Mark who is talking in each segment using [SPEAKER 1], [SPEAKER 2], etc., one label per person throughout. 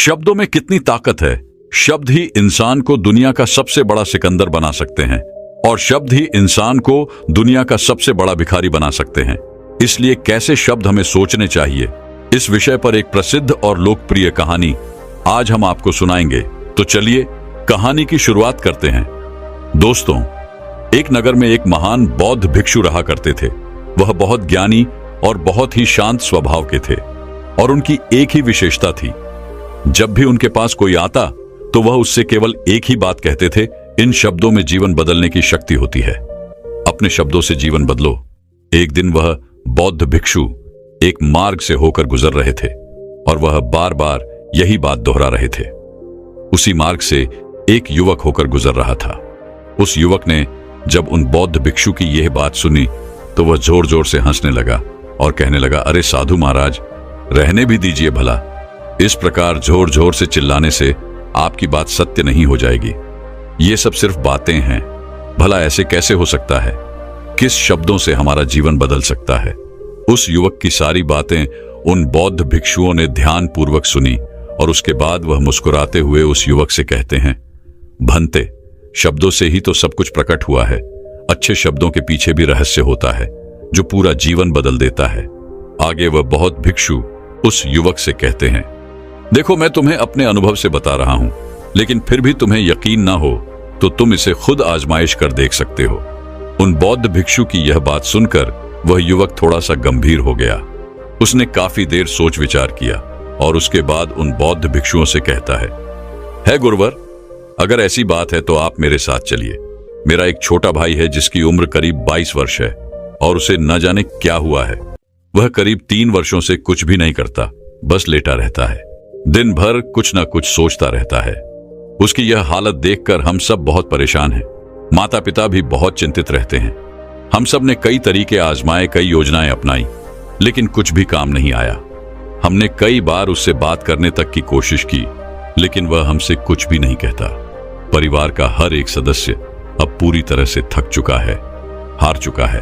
[SPEAKER 1] शब्दों में कितनी ताकत है। शब्द ही इंसान को दुनिया का सबसे बड़ा सिकंदर बना सकते हैं और शब्द ही इंसान को दुनिया का सबसे बड़ा भिखारी बना सकते हैं। इसलिए कैसे शब्द हमें सोचने चाहिए, इस विषय पर एक प्रसिद्ध और लोकप्रिय कहानी आज हम आपको सुनाएंगे। तो चलिए कहानी की शुरुआत करते हैं। दोस्तों, एक नगर में एक महान बौद्ध भिक्षु रहा करते थे। वह बहुत ज्ञानी और बहुत ही शांत स्वभाव के थे और उनकी एक ही विशेषता थी। जब भी उनके पास कोई आता तो वह उससे केवल एक ही बात कहते थे, इन शब्दों में जीवन बदलने की शक्ति होती है। अपने शब्दों से जीवन बदलो। एक दिन वह बौद्ध भिक्षु एक मार्ग से होकर गुजर रहे थे और वह बार बार यही बात दोहरा रहे थे। उसी मार्ग से एक युवक होकर गुजर रहा था। उस युवक ने जब उन बौद्ध भिक्षु की यह बात सुनी तो वह जोर जोर से हंसने लगा और कहने लगा, अरे साधु महाराज, रहने भी दीजिए भला। इस प्रकार जोर जोर से चिल्लाने से आपकी बात सत्य नहीं हो जाएगी। ये सब सिर्फ बातें हैं। भला ऐसे कैसे हो सकता है? किस शब्दों से हमारा जीवन बदल सकता है? उस युवक की सारी बातें उन बौद्ध भिक्षुओं ने ध्यान पूर्वक सुनी और उसके बाद वह मुस्कुराते हुए उस युवक से कहते हैं, भंते, शब्दों से ही तो सब कुछ प्रकट हुआ है। अच्छे शब्दों के पीछे भी रहस्य होता है जो पूरा जीवन बदल देता है। आगे वह बौद्ध भिक्षु उस युवक से कहते हैं, देखो, मैं तुम्हें अपने अनुभव से बता रहा हूं, लेकिन फिर भी तुम्हें यकीन ना हो तो तुम इसे खुद आजमाइश कर देख सकते हो। उन बौद्ध भिक्षु की यह बात सुनकर वह युवक थोड़ा सा गंभीर हो गया। उसने काफी देर सोच विचार किया और उसके बाद उन बौद्ध भिक्षुओं से कहता है गुरुवर, अगर ऐसी बात है तो आप मेरे साथ चलिए। मेरा एक छोटा भाई है जिसकी उम्र करीब 22 वर्ष है और उसे न जाने क्या हुआ है। वह करीब 3 वर्षों से कुछ भी नहीं करता, बस लेटा रहता है। दिन भर कुछ ना कुछ सोचता रहता है। उसकी यह हालत देखकर हम सब बहुत परेशान हैं। माता पिता भी बहुत चिंतित रहते हैं। हम सब ने कई तरीके आजमाए, कई योजनाएं अपनाई, लेकिन कुछ भी काम नहीं आया। हमने कई बार उससे बात करने तक की कोशिश की, लेकिन वह हमसे कुछ भी नहीं कहता। परिवार का हर एक सदस्य अब पूरी तरह से थक चुका है, हार चुका है।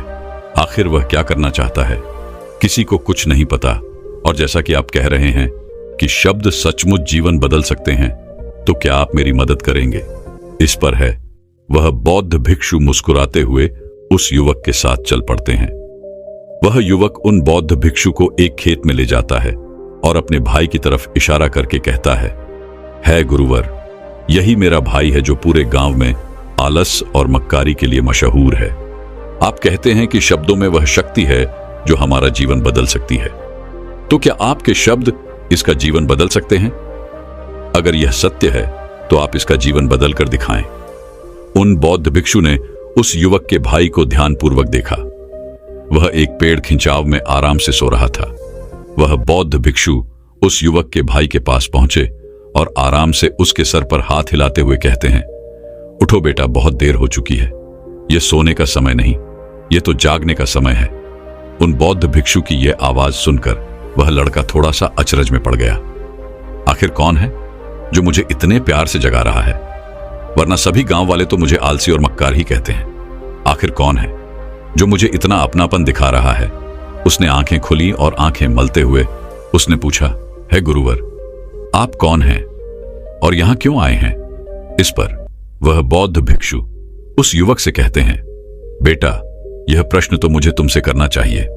[SPEAKER 1] आखिर वह क्या करना चाहता है, किसी को कुछ नहीं पता। और जैसा कि आप कह रहे हैं कि शब्द सचमुच जीवन बदल सकते हैं, तो क्या आप मेरी मदद करेंगे? इस पर है वह बौद्ध भिक्षु मुस्कुराते हुए उस युवक के साथ चल पड़ते हैं। वह युवक उन बौद्ध भिक्षु को एक खेत में ले जाता है और अपने भाई की तरफ इशारा करके कहता है गुरुवर, यही मेरा भाई है जो पूरे गांव में आलस और मक्कारी के लिए मशहूर है। आप कहते हैं कि शब्दों में वह शक्ति है जो हमारा जीवन बदल सकती है, तो क्या आपके शब्द इसका जीवन बदल सकते हैं? अगर यह सत्य है तो आप इसका जीवन बदल कर दिखाएं। उन बौद्ध भिक्षु ने उस युवक के भाई को ध्यानपूर्वक देखा। वह एक पेड़ खिंचाव में आराम से सो रहा था। वह बौद्ध भिक्षु उस युवक के भाई के पास पहुंचे और आराम से उसके सर पर हाथ हिलाते हुए कहते हैं, उठो बेटा, बहुत देर हो चुकी है। यह सोने का समय नहीं, यह तो जागने का समय है। उन बौद्ध भिक्षु की यह आवाज सुनकर वह लड़का थोड़ा सा अचरज में पड़ गया। आखिर कौन है जो मुझे इतने प्यार से जगा रहा है? वरना सभी गांव वाले तो मुझे आलसी और मक्कार ही कहते हैं। आखिर कौन है जो मुझे इतना अपनापन दिखा रहा है? उसने आंखें खुली और आंखें मलते हुए उसने पूछा, है गुरुवर, आप कौन हैं और यहां क्यों आए हैं? इस पर वह बौद्ध भिक्षु उस युवक से कहते हैं, बेटा, यह प्रश्न तो मुझे तुमसे करना चाहिए।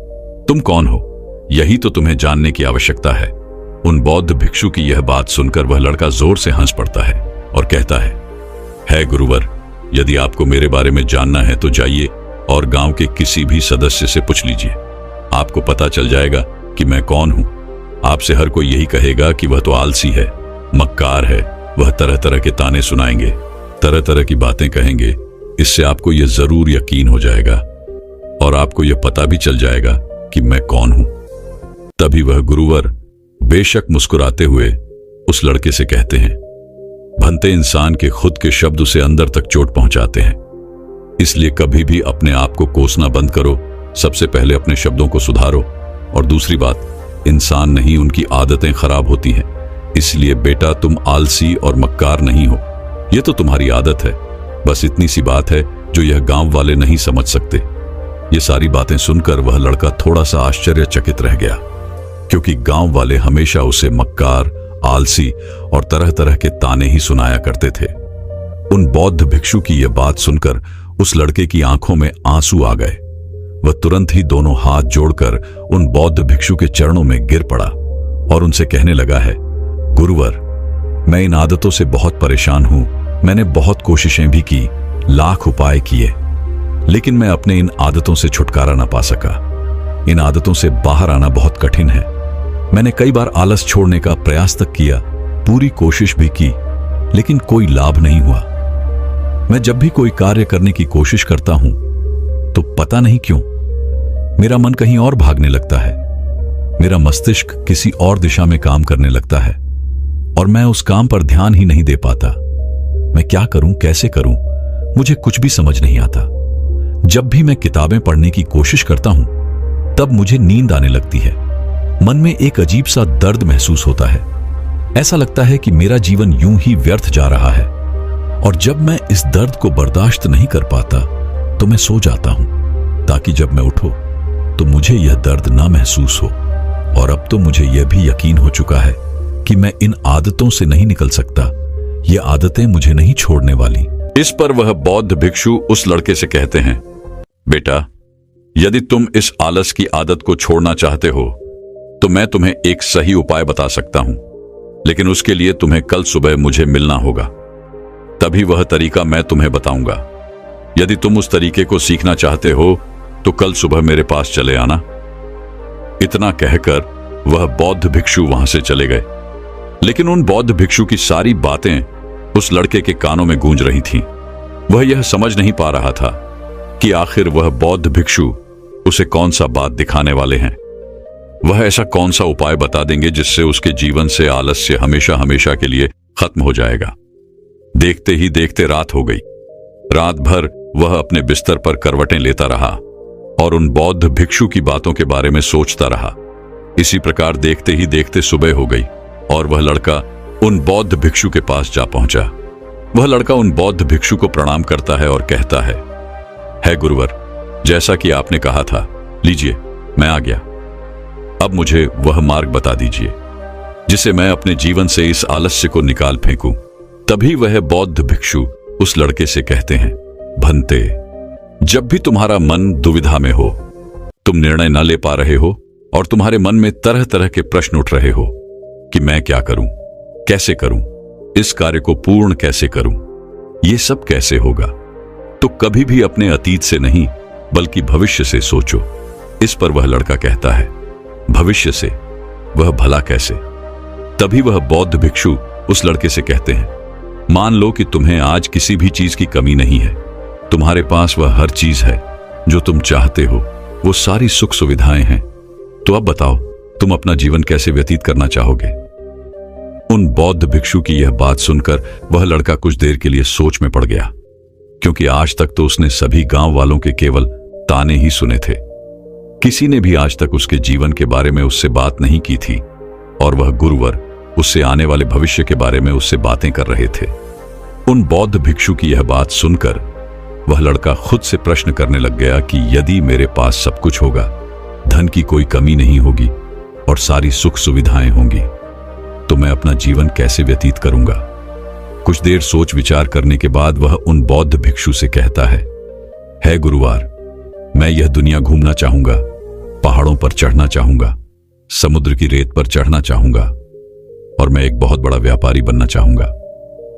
[SPEAKER 1] तुम कौन हो, यही तो तुम्हें जानने की आवश्यकता है। उन बौद्ध भिक्षु की यह बात सुनकर वह लड़का जोर से हंस पड़ता है और कहता है गुरुवर, यदि आपको मेरे बारे में जानना है तो जाइए और गांव के किसी भी सदस्य से पूछ लीजिए। आपको पता चल जाएगा कि मैं कौन हूं। आपसे हर कोई यही कहेगा कि वह तो आलसी है, मक्कार है। वह तरह तरह के ताने सुनाएंगे, तरह तरह की बातें कहेंगे। इससे आपको यह जरूर यकीन हो जाएगा और आपको यह पता भी चल जाएगा कि मैं कौन हूं। तभी वह गुरुवर बेशक मुस्कुराते हुए उस लड़के से कहते हैं, भंते, इंसान के खुद के शब्द उसे अंदर तक चोट पहुंचाते हैं। इसलिए कभी भी अपने आप को कोसना बंद करो। सबसे पहले अपने शब्दों को सुधारो। और दूसरी बात, इंसान नहीं, उनकी आदतें खराब होती हैं। इसलिए बेटा, तुम आलसी और मक्कार नहीं हो, यह तो तुम्हारी आदत है। बस इतनी सी बात है जो यह गांव वाले नहीं समझ सकते। ये सारी बातें सुनकर वह लड़का थोड़ा सा आश्चर्यचकित रह गया, क्योंकि गांव वाले हमेशा उसे मक्कार, आलसी और तरह तरह के ताने ही सुनाया करते थे। उन बौद्ध भिक्षु की यह बात सुनकर उस लड़के की आंखों में आंसू आ गए। वह तुरंत ही दोनों हाथ जोड़कर उन बौद्ध भिक्षु के चरणों में गिर पड़ा और उनसे कहने लगा है, गुरुवर, मैं इन आदतों से बहुत परेशान हूं। मैंने बहुत कोशिशें भी की, लाख उपाय किए, लेकिन मैं अपने इन आदतों से छुटकारा ना पा सका। इन आदतों से बाहर आना बहुत कठिन है। मैंने कई बार आलस छोड़ने का प्रयास तक किया, पूरी कोशिश भी की, लेकिन कोई लाभ नहीं हुआ। मैं जब भी कोई कार्य करने की कोशिश करता हूं तो पता नहीं क्यों मेरा मन कहीं और भागने लगता है। मेरा मस्तिष्क किसी और दिशा में काम करने लगता है और मैं उस काम पर ध्यान ही नहीं दे पाता। मैं क्या करूं, कैसे करूं, मुझे कुछ भी समझ नहीं आता। जब भी मैं किताबें पढ़ने की कोशिश करता हूं तब मुझे नींद आने लगती है। मन में एक अजीब सा दर्द महसूस होता है। ऐसा लगता है कि मेरा जीवन यूं ही व्यर्थ जा रहा है। और जब मैं इस दर्द को बर्दाश्त नहीं कर पाता तो मैं सो जाता हूं, ताकि जब मैं उठूं तो मुझे यह दर्द ना महसूस हो। और अब तो मुझे यह भी यकीन हो चुका है कि मैं इन आदतों से नहीं निकल सकता। ये आदतें मुझे नहीं छोड़ने वाली। इस पर वह बौद्ध भिक्षु उस लड़के से कहते हैं, बेटा, यदि तुम इस आलस की आदत को छोड़ना चाहते हो तो मैं तुम्हें एक सही उपाय बता सकता हूं, लेकिन उसके लिए तुम्हें कल सुबह मुझे मिलना होगा। तभी वह तरीका मैं तुम्हें बताऊंगा। यदि तुम उस तरीके को सीखना चाहते हो तो कल सुबह मेरे पास चले आना। इतना कहकर वह बौद्ध भिक्षु वहां से चले गए। लेकिन उन बौद्ध भिक्षु की सारी बातें उस लड़के के कानों में गूंज रही थीं। वह यह समझ नहीं पा रहा था कि आखिर वह बौद्ध भिक्षु उसे कौन सा बात दिखाने वाले हैं। वह ऐसा कौन सा उपाय बता देंगे जिससे उसके जीवन से आलस्य हमेशा हमेशा के लिए खत्म हो जाएगा। देखते ही देखते रात हो गई। रात भर वह अपने बिस्तर पर करवटें लेता रहा और उन बौद्ध भिक्षु की बातों के बारे में सोचता रहा। इसी प्रकार देखते ही देखते सुबह हो गई और वह लड़का उन बौद्ध भिक्षु के पास जा पहुंचा। वह लड़का उन बौद्ध भिक्षु को प्रणाम करता है और कहता है गुरुवर, जैसा कि आपने कहा था, लीजिए, मैं आ गया। अब मुझे वह मार्ग बता दीजिए जिसे मैं अपने जीवन से इस आलस्य को निकाल फेंकूं। तभी वह बौद्ध भिक्षु उस लड़के से कहते हैं, भंते, जब भी तुम्हारा मन दुविधा में हो, तुम निर्णय न ले पा रहे हो और तुम्हारे मन में तरह तरह के प्रश्न उठ रहे हो कि मैं क्या करूं, कैसे करूं, इस कार्य को पूर्ण कैसे करूं, ये सब कैसे होगा, तो कभी भी अपने अतीत से नहीं बल्कि भविष्य से सोचो। इस पर वह लड़का कहता है, भविष्य से? वह भला कैसे? तभी वह बौद्ध भिक्षु उस लड़के से कहते हैं, मान लो कि तुम्हें आज किसी भी चीज की कमी नहीं है। तुम्हारे पास वह हर चीज है जो तुम चाहते हो, वो सारी सुख सुविधाएं हैं। तो अब बताओ, तुम अपना जीवन कैसे व्यतीत करना चाहोगे? उन बौद्ध भिक्षु की यह बात सुनकर वह लड़का कुछ देर के लिए सोच में पड़ गया, क्योंकि आज तक तो उसने सभी गांव वालों के केवल ताने ही सुने थे। किसी ने भी आज तक उसके जीवन के बारे में उससे बात नहीं की थी और वह गुरुवर उससे आने वाले भविष्य के बारे में उससे बातें कर रहे थे। उन बौद्ध भिक्षु की यह बात सुनकर वह लड़का खुद से प्रश्न करने लग गया कि यदि मेरे पास सब कुछ होगा, धन की कोई कमी नहीं होगी और सारी सुख सुविधाएं होंगी, तो मैं अपना जीवन कैसे व्यतीत करूंगा? कुछ देर सोच विचार करने के बाद वह उन बौद्ध भिक्षु से कहता है गुरुवार, मैं यह दुनिया घूमना चाहूंगा, पहाड़ों पर चढ़ना चाहूंगा, समुद्र की रेत पर चढ़ना चाहूंगा और मैं एक बहुत बड़ा व्यापारी बनना चाहूंगा।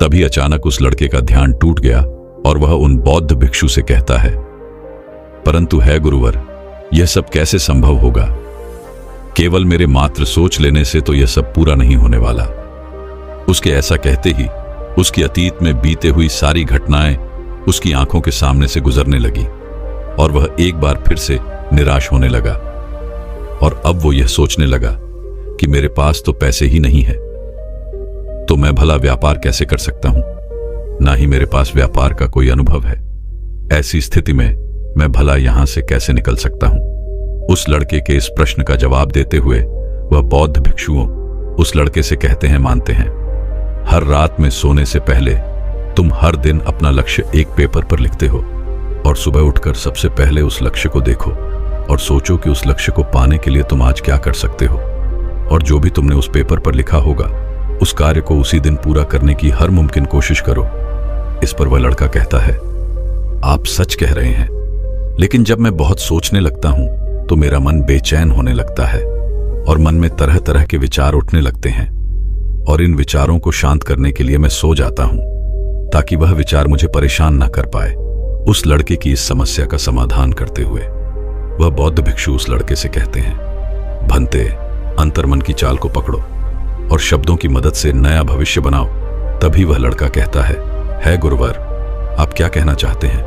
[SPEAKER 1] तभी अचानक उस लड़के का ध्यान टूट गया और वह उन बौद्ध भिक्षु से कहता है, परंतु है गुरुवर, यह सब कैसे संभव होगा? केवल मेरे मात्र सोच लेने से तो यह सब पूरा नहीं होने वाला। उसके ऐसा कहते ही उसकी अतीत में बीते हुई सारी घटनाएं उसकी आंखों के सामने से गुजरने लगी और वह एक बार फिर से निराश होने लगा। और अब वो यह सोचने लगा कि मेरे पास तो पैसे ही नहीं है, तो मैं भला व्यापार कैसे कर सकता हूं? ना ही मेरे पास व्यापार का कोई अनुभव है। ऐसी स्थिति में मैं भला यहां से कैसे निकल सकता हूं? उस लड़के के इस प्रश्न का जवाब देते हुए वह बौद्ध भिक्षुओं उस लड़के से कहते हैं, मानते हैं, हर रात में सोने से पहले तुम हर दिन अपना लक्ष्य एक पेपर पर लिखते हो और सुबह उठकर सबसे पहले उस लक्ष्य को देखो और सोचो कि उस लक्ष्य को पाने के लिए तुम आज क्या कर सकते हो। और जो भी तुमने उस पेपर पर लिखा होगा
[SPEAKER 2] उस कार्य को उसी दिन पूरा करने की हर मुमकिन कोशिश करो। इस पर वह लड़का कहता है, आप सच कह रहे हैं, लेकिन जब मैं बहुत सोचने लगता हूं तो मेरा मन बेचैन होने लगता है और मन में तरह तरह के विचार उठने लगते हैं, और इन विचारों को शांत करने के लिए मैं सो जाता हूं ताकि वह विचार मुझे परेशान न कर पाए। उस लड़के की इस समस्या का समाधान करते हुए वह बौद्ध भिक्षु उस लड़के से कहते हैं, भंते, अंतर्मन की चाल को पकड़ो और शब्दों की मदद से नया भविष्य बनाओ। तभी वह लड़का कहता है गुरुवर, आप क्या कहना चाहते हैं?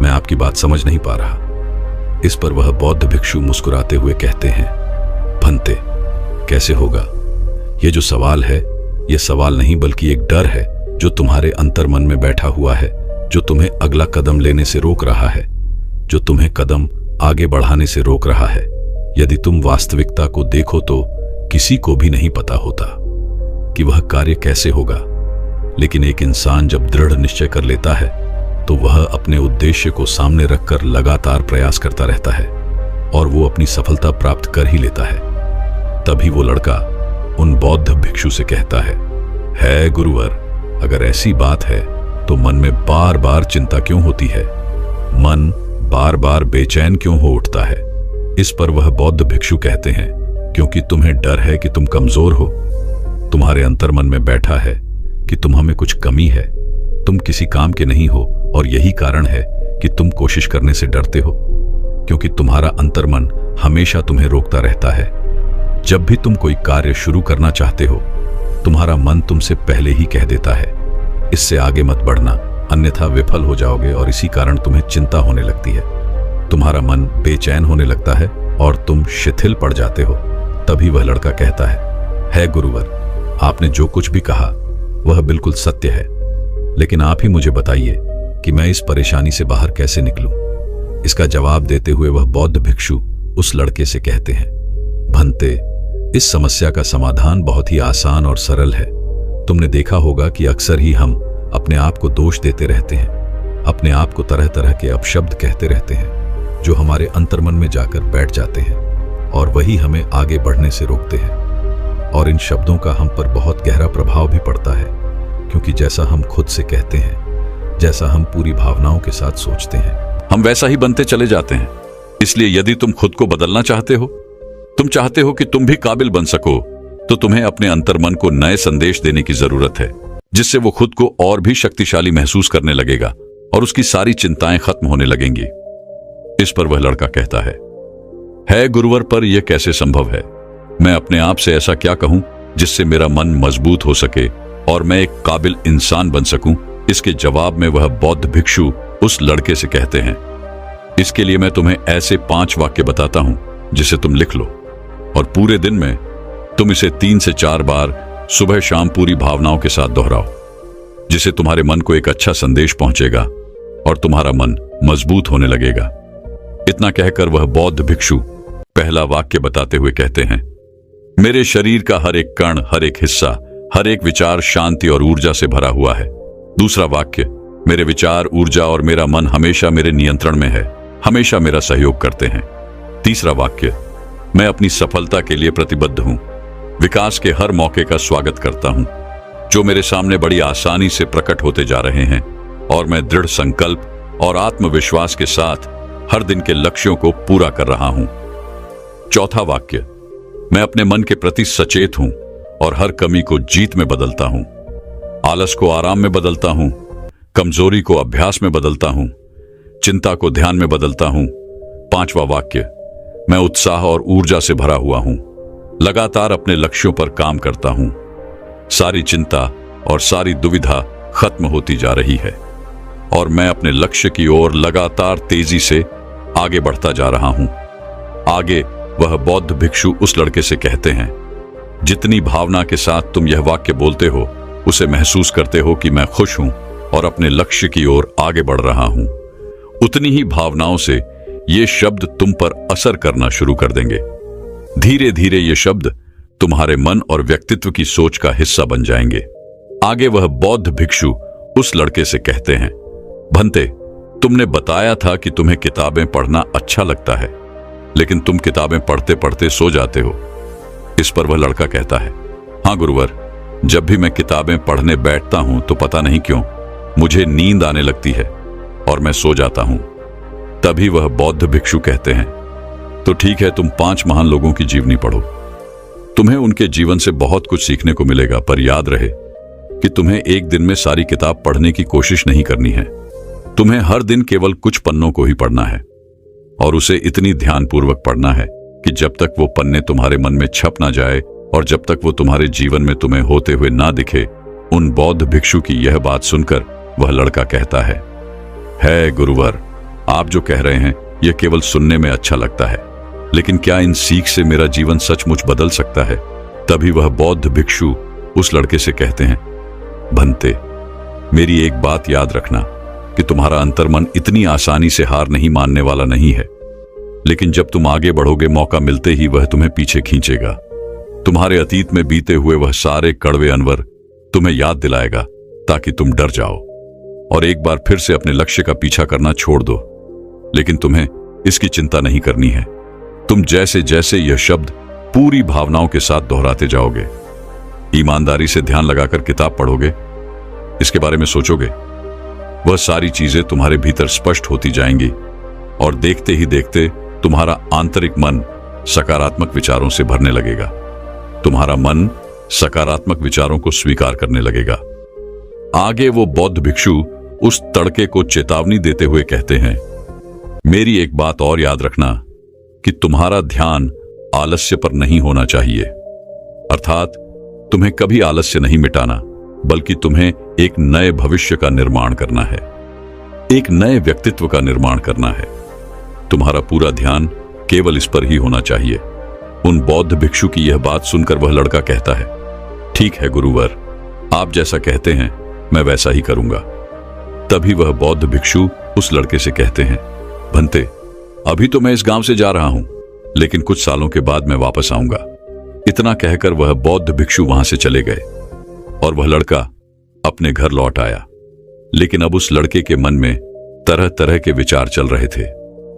[SPEAKER 2] मैं आपकी बात समझ नहीं पा रहा। इस पर वह बौद्ध भिक्षु मुस्कुराते हुए कहते हैं, भंते, कैसे होगा? यह जो सवाल है, यह सवाल नहीं बल्कि एक डर है जो तुम्हारे अंतर्मन में बैठा हुआ है, जो तुम्हें अगला कदम लेने से रोक रहा है, जो तुम्हें कदम आगे बढ़ाने से रोक रहा है। यदि तुम वास्तविकता को देखो तो किसी को भी नहीं पता होता कि वह कार्य कैसे होगा, लेकिन एक इंसान जब दृढ़ निश्चय कर लेता है तो वह अपने उद्देश्य को सामने रखकर लगातार प्रयास करता रहता है और वो अपनी सफलता प्राप्त कर ही लेता है। तभी वो लड़का उन बौद्ध भिक्षु से कहता है गुरुवर, अगर ऐसी बात है तो मन में बार बार चिंता क्यों होती है? मन बार बार बेचैन क्यों हो उठता है? इस पर वह बौद्ध भिक्षु कहते हैं, क्योंकि तुम्हें डर है कि तुम कमजोर हो। तुम्हारे अंतर्मन में बैठा है कि तुम में कुछ कमी है, तुम किसी काम के नहीं हो, और यही कारण है कि तुम कोशिश करने से डरते हो, क्योंकि तुम्हारा अंतर्मन हमेशा तुम्हें रोकता रहता है। जब भी तुम कोई कार्य शुरू करना चाहते हो, तुम्हारा मन तुमसे पहले ही कह देता है, इससे आगे मत बढ़ना, अन्यथा विफल हो जाओगे, और इसी कारण तुम्हें चिंता होने लगती है। तुम्हारा मन बेचैन होने लगता है और तुम शिथिल पड़ जाते हो। तभी वह लड़का कहता है गुरुवर, आपने जो कुछ भी कहा वह बिल्कुल सत्य है, लेकिन आप ही मुझे बताइए कि मैं इस परेशानी से बाहर कैसे निकलूं। इसका जवाब देते हुए वह बौद्ध भिक्षु उस लड़के से कहते हैं, भंते, इस समस्या का समाधान बहुत ही आसान और सरल है। तुमने देखा होगा कि अक्सर ही हम अपने आप को दोष देते रहते हैं, अपने आप को तरह तरह के अपशब्द कहते रहते हैं जो हमारे अंतर्मन में जाकर बैठ जाते हैं और वही हमें आगे बढ़ने से रोकते हैं। और इन शब्दों का हम पर बहुत गहरा प्रभाव भी पड़ता है, क्योंकि जैसा हम खुद से कहते हैं, जैसा हम पूरी भावनाओं के साथ सोचते हैं,
[SPEAKER 1] हम वैसा ही बनते चले जाते हैं। इसलिए यदि तुम खुद को बदलना चाहते हो, तुम चाहते हो कि तुम भी काबिल बन सको, तो तुम्हें अपने अंतर्मन को नए संदेश देने की जरूरत है, जिससे वो खुद को और भी शक्तिशाली महसूस करने लगेगा और उसकी सारी चिंताएं खत्म होने लगेंगी। इस पर वह लड़का कहता है गुरुवर, पर यह कैसे संभव है? मैं अपने आप से ऐसा क्या कहूं जिससे मेरा मन मजबूत हो सके और मैं एक काबिल इंसान बन सकूं? इसके जवाब में वह बौद्ध भिक्षु उस लड़के से कहते हैं, इसके लिए मैं तुम्हें ऐसे 5 वाक्य बताता हूं जिसे तुम लिख लो, और पूरे दिन में तुम इसे 3 से 4 बार सुबह शाम पूरी भावनाओं के साथ दोहराओ, जिससे तुम्हारे मन को एक अच्छा संदेश पहुंचेगा और तुम्हारा मन मजबूत होने लगेगा। इतना कहकर वह बौद्ध भिक्षु पहला वाक्य बताते हुए कहते हैं, मेरे शरीर का हर एक कण, हर एक हिस्सा, हर एक विचार शांति और ऊर्जा से भरा हुआ है। दूसरा वाक्य, मेरे विचार, ऊर्जा और मेरा मन हमेशा मेरे नियंत्रण में है, हमेशा मेरा सहयोग करते हैं। तीसरा वाक्य, मैं अपनी सफलता के लिए प्रतिबद्ध हूं, विकास के हर मौके का स्वागत करता हूं जो मेरे सामने बड़ी आसानी से प्रकट होते जा रहे हैं, और मैं दृढ़ संकल्प और आत्मविश्वास के साथ हर दिन के लक्ष्यों को पूरा कर रहा हूं। चौथा वाक्य, मैं अपने मन के प्रति सचेत हूं और हर कमी को जीत में बदलता हूं, आलस को आराम में बदलता हूं, कमजोरी को अभ्यास में बदलता हूं, चिंता को ध्यान में बदलता हूं। पांचवा वाक्य, मैं उत्साह और ऊर्जा से भरा हुआ हूं, लगातार अपने लक्ष्यों पर काम करता हूं, सारी चिंता और सारी दुविधा खत्म होती जा रही है और मैं अपने लक्ष्य की ओर लगातार तेजी से आगे बढ़ता जा रहा हूं। आगे वह बौद्ध भिक्षु उस लड़के से कहते हैं, जितनी भावना के साथ तुम यह वाक्य बोलते हो, उसे महसूस करते हो कि मैं खुश हूं और अपने लक्ष्य की ओर आगे बढ़ रहा हूं, उतनी ही भावनाओं से ये शब्द तुम पर असर करना शुरू कर देंगे। धीरे धीरे ये शब्द तुम्हारे मन और व्यक्तित्व की सोच का हिस्सा बन जाएंगे। आगे वह बौद्ध भिक्षु उस लड़के से कहते हैं, भंते, तुमने बताया था कि तुम्हें किताबें पढ़ना अच्छा लगता है, लेकिन तुम किताबें पढ़ते पढ़ते सो जाते हो। इस पर वह लड़का कहता है, हाँ गुरुवर, जब भी मैं किताबें पढ़ने बैठता हूं तो पता नहीं क्यों मुझे नींद आने लगती है और मैं सो जाता हूं। तभी वह बौद्ध भिक्षु कहते हैं, तो ठीक है, तुम 5 महान लोगों की जीवनी पढ़ो। तुम्हें उनके जीवन से बहुत कुछ सीखने को मिलेगा, पर याद रहे कि तुम्हें एक दिन में सारी किताब पढ़ने की कोशिश नहीं करनी है। तुम्हें हर दिन केवल कुछ पन्नों को ही पढ़ना है और उसे इतनी ध्यानपूर्वक पढ़ना है कि जब तक वो पन्ने तुम्हारे मन में छप ना जाए और जब तक वो तुम्हारे जीवन में तुम्हें होते हुए ना दिखे। उन बौद्ध भिक्षु की यह बात सुनकर वह लड़का कहता है गुरुवर, आप जो कह रहे हैं यह केवल सुनने में अच्छा लगता है, लेकिन क्या इन सीख से मेरा जीवन सचमुच बदल सकता है? तभी वह बौद्ध भिक्षु उस लड़के से कहते हैं, भंते, मेरी एक बात याद रखना कि तुम्हारा अंतर्मन इतनी आसानी से हार नहीं मानने वाला नहीं है, लेकिन जब तुम आगे बढ़ोगे मौका मिलते ही वह तुम्हें पीछे खींचेगा। तुम्हारे अतीत में बीते हुए वह सारे कड़वे अनवर तुम्हें याद दिलाएगा ताकि तुम डर जाओ और एक बार फिर से अपने लक्ष्य का पीछा करना छोड़ दो। लेकिन तुम्हें इसकी चिंता नहीं करनी है। तुम जैसे जैसे यह शब्द पूरी भावनाओं के साथ दोहराते जाओगे, ईमानदारी से ध्यान लगाकर किताब पढ़ोगे, इसके बारे में सोचोगे, वह सारी चीजें तुम्हारे भीतर स्पष्ट होती जाएंगी और देखते ही देखते तुम्हारा आंतरिक मन सकारात्मक विचारों से भरने लगेगा। तुम्हारा मन सकारात्मक विचारों को स्वीकार करने लगेगा। आगे वो बौद्ध भिक्षु उस तड़के को चेतावनी देते हुए कहते हैं, मेरी एक बात और याद रखना कि तुम्हारा ध्यान आलस्य पर नहीं होना चाहिए। अर्थात तुम्हें कभी आलस्य नहीं मिटाना, बल्कि तुम्हें एक नए भविष्य का निर्माण करना है, एक नए व्यक्तित्व का निर्माण करना है। तुम्हारा पूरा ध्यान केवल इस पर ही होना चाहिए। उन बौद्ध भिक्षु की यह बात सुनकर वह लड़का कहता है, ठीक है गुरुवर, आप जैसा कहते हैं मैं वैसा ही करूंगा। तभी वह बौद्ध भिक्षु उस लड़के से कहते हैं, भंते, अभी तो मैं इस गांव से जा रहा हूं, लेकिन कुछ सालों के बाद मैं वापस आऊंगा। इतना कहकर वह बौद्ध भिक्षु वहां से चले गए और वह लड़का अपने घर लौट आया। लेकिन अब उस लड़के के मन में तरह तरह के विचार चल रहे थे।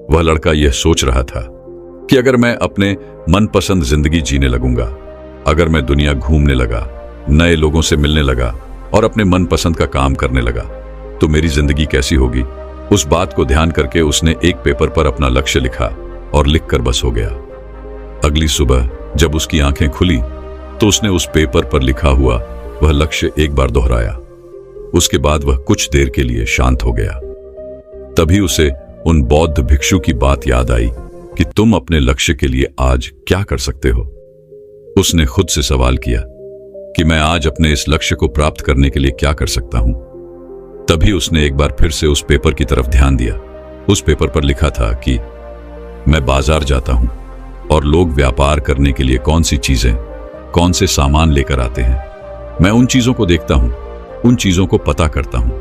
[SPEAKER 1] वह लड़का यह सोच रहा था कि अगर मैं अपने मनपसंद जिंदगी जीने लगूंगा, अगर मैं दुनिया घूमने लगा, नए लोगों से मिलने लगा और अपने मनपसंद का काम करने लगा, तो मेरी जिंदगी कैसी होगी। उस बात को ध्यान करके उसने एक पेपर पर अपना लक्ष्य लिखा और लिखकर बस हो गया। अगली सुबह जब उसकी आंखें खुली तो उसने उस पेपर पर लिखा हुआ वह लक्ष्य एक बार दोहराया। उसके बाद वह कुछ देर के लिए शांत हो गया। तभी उसे उन बौद्ध भिक्षु की बात याद आई कि तुम अपने लक्ष्य के लिए आज क्या कर सकते हो। उसने खुद से सवाल किया कि मैं आज अपने इस लक्ष्य को प्राप्त करने के लिए क्या कर सकता हूं। तभी उसने एक बार फिर से उस पेपर की तरफ ध्यान दिया। उस पेपर पर लिखा था कि मैं बाजार जाता हूं और लोग व्यापार करने के लिए कौन सी चीजें, कौन से सामान लेकर आते हैं, मैं उन चीजों को देखता हूं, उन चीजों को पता करता हूं।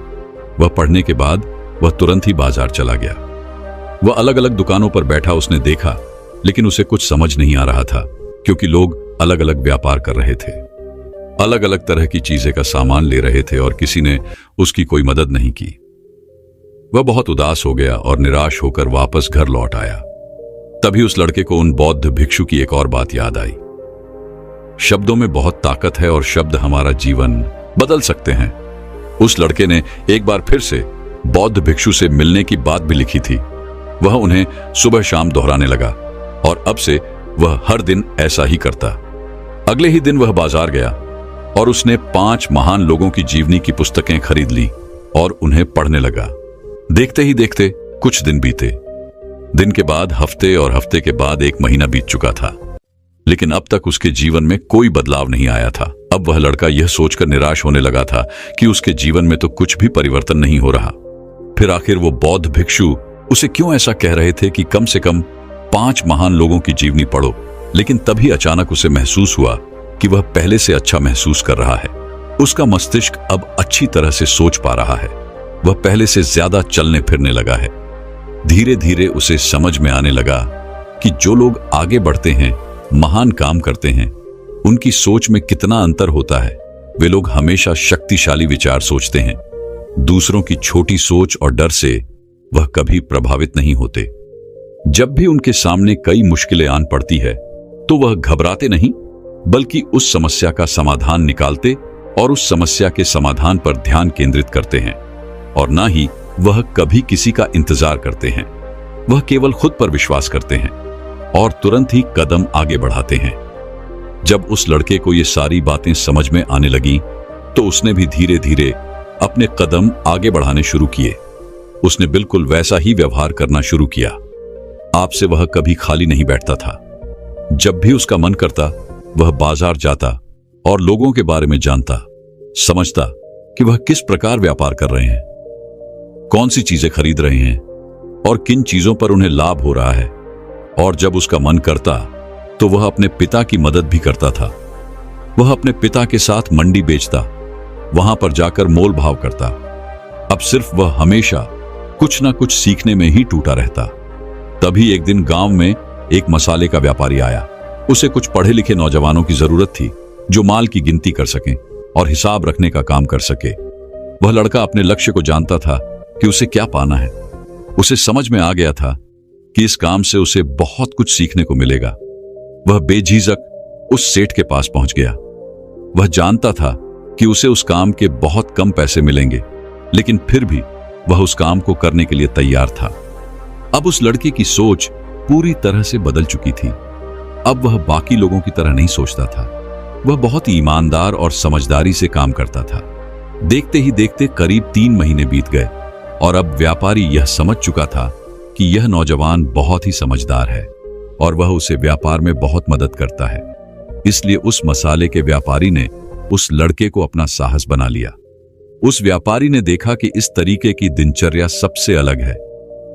[SPEAKER 1] वह पढ़ने के बाद वह तुरंत ही बाजार चला गया। वह अलग अलग दुकानों पर बैठा उसने देखा, लेकिन उसे कुछ समझ नहीं आ रहा था, क्योंकि लोग अलग अलग व्यापार कर रहे थे, अलग अलग तरह की चीजें का सामान ले रहे थे और किसी ने उसकी कोई मदद नहीं की। वह बहुत उदास हो गया और निराश होकर वापस घर लौट आया। तभी उस लड़के को उन बौद्ध भिक्षु की एक और बात याद आई। शब्दों में बहुत ताकत है और शब्द हमारा जीवन बदल सकते हैं। उस लड़के ने एक बार फिर से बौद्ध भिक्षु से मिलने की बात भी लिखी थी। वह उन्हें सुबह शाम दोहराने लगा और अब से वह हर दिन ऐसा ही करता। अगले ही दिन वह बाजार गया और उसने 5 महान लोगों की जीवनी की पुस्तकें खरीद ली और उन्हें पढ़ने लगा। देखते ही देखते कुछ दिन बीते। दिन के बाद हफ्ते और हफ्ते के बाद 1 महीना बीत चुका था, लेकिन अब तक उसके जीवन में कोई बदलाव नहीं आया था। अब वह लड़का यह सोचकर निराश होने लगा था कि उसके जीवन में तो कुछ भी परिवर्तन नहीं हो रहा। फिर आखिर वो बौद्ध भिक्षु उसे क्यों ऐसा कह रहे थे कि कम से कम 5 महान लोगों की जीवनी पढ़ो। लेकिन तभी अचानक उसे महसूस हुआ कि वह पहले से अच्छा महसूस कर रहा है। उसका मस्तिष्क अब अच्छी तरह से सोच पा रहा है। वह पहले से ज्यादा चलने फिरने लगा है। धीरे धीरे उसे समझ में आने लगा कि जो लोग आगे बढ़ते हैं, महान काम करते हैं, उनकी सोच में कितना अंतर होता है। वे लोग हमेशा शक्तिशाली विचार सोचते हैं। दूसरों की छोटी सोच और डर से वह कभी प्रभावित नहीं होते। जब भी उनके सामने कई मुश्किलें आन पड़ती है तो वह घबराते नहीं, बल्कि उस समस्या का समाधान निकालते और उस समस्या के समाधान पर ध्यान केंद्रित करते हैं, और ना ही वह कभी किसी का इंतजार करते हैं। वह केवल खुद पर विश्वास करते हैं और तुरंत ही कदम आगे बढ़ाते हैं। जब उस लड़के को ये सारी बातें समझ में आने लगी तो उसने भी धीरे धीरे अपने कदम आगे बढ़ाने शुरू किए। उसने बिल्कुल वैसा ही व्यवहार करना शुरू किया। आपसे वह कभी खाली नहीं बैठता था। जब भी उसका मन करता वह बाजार जाता और लोगों के बारे में जानता, समझता कि वह किस प्रकार व्यापार कर रहे हैं, कौन सी चीजें खरीद रहे हैं और किन चीजों पर उन्हें लाभ हो रहा है। और जब उसका मन करता तो वह अपने पिता की मदद भी करता था। वह अपने पिता के साथ मंडी बेचता, वहां पर जाकर मोल भाव करता। अब सिर्फ वह हमेशा कुछ ना कुछ सीखने में ही टूटा रहता। तभी एक दिन गांव में एक मसाले का व्यापारी आया। उसे कुछ पढ़े लिखे नौजवानों की जरूरत थी जो माल की गिनती कर सकें और हिसाब रखने का काम कर सके। वह लड़का अपने लक्ष्य को जानता था कि उसे क्या पाना है। उसे समझ में आ गया था कि इस काम से उसे बहुत कुछ सीखने को मिलेगा। वह बेझिझक उस सेठ के पास पहुंच गया। वह जानता था कि उसे उस काम के बहुत कम पैसे मिलेंगे, लेकिन फिर भी वह उस काम को करने के लिए तैयार था। अब उस लड़के की सोच पूरी तरह से बदल चुकी थी। अब वह बाकी लोगों की तरह नहीं सोचता था। वह बहुत ही ईमानदार और समझदारी से काम करता था। देखते ही देखते करीब 3 महीने बीत गए और अब व्यापारी यह समझ चुका था कि यह नौजवान बहुत ही समझदार है और वह उसे व्यापार में बहुत मदद करता है। इसलिए उस मसाले के व्यापारी ने उस लड़के को अपना साहस बना लिया। उस व्यापारी ने देखा कि इस तरीके की दिनचर्या सबसे अलग है।